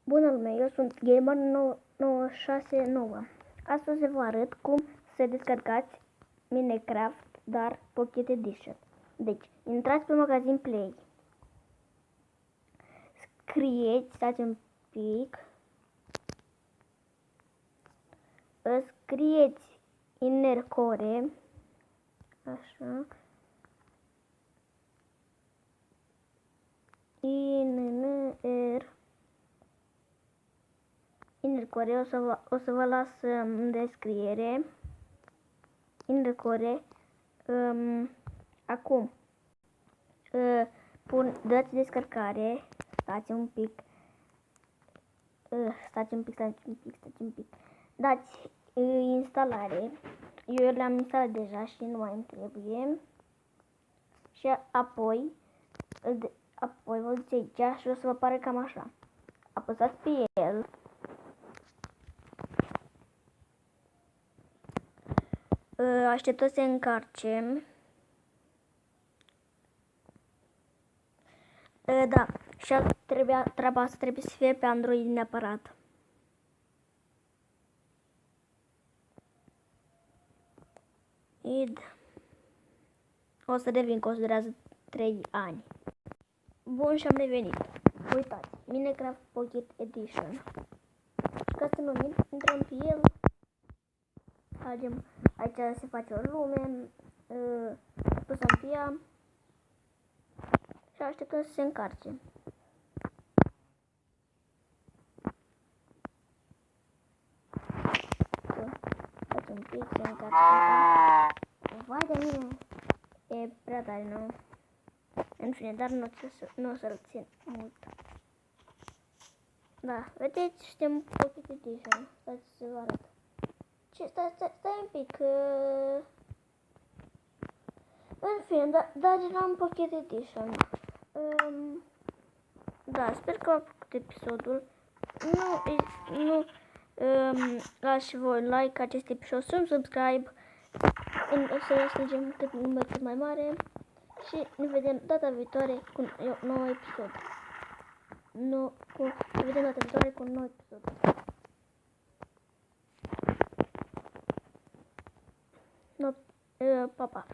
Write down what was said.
Bună lume, eu sunt Gamer969. Astăzi vă arăt cum să descărcați Minecraft, dar Pocket Edition. Deci, intrați pe magazin Play. Scrieți, stați un pic. Scrieți Innercore. Așa. Innercore, o să vă las în descriere. Innercore. Acum dați descărcare. Stați un pic. Stați un pic. Dați instalare. Eu le-am instalat deja și nu mai îmi trebuie. Și apoi vă duceți aici și o să vă apare cam așa. Apăsați pe el. Așteptați să se încarce. Da, și treaba asta trebuie să fie pe Android neapărat. O să revin, că o să durează 3 ani. Bun, și am revenit. Uitați, Minecraft Pocket Edition. Și ca să nu intrăm pe el, aici se face o lume, apăsăm pe ea și așteptăm să se încarce. Stați un pic, se încarce. Vai de mine! E prea tare, nu? În fine, dar nu o să rețin mult. Da, vedeți, suntem Pocket Edition. Stați să vă arăt. Stai un pic. În fine, deja am Pocket Edition. Da, sper că v-a plăcut episodul. Nu lași și voi like acest episod, subscribe. O să strângem cât mai mare. Și ne vedem data viitoare cu un nou episod. Ne vedem data viitoare cu un nou episod. Pa, pa.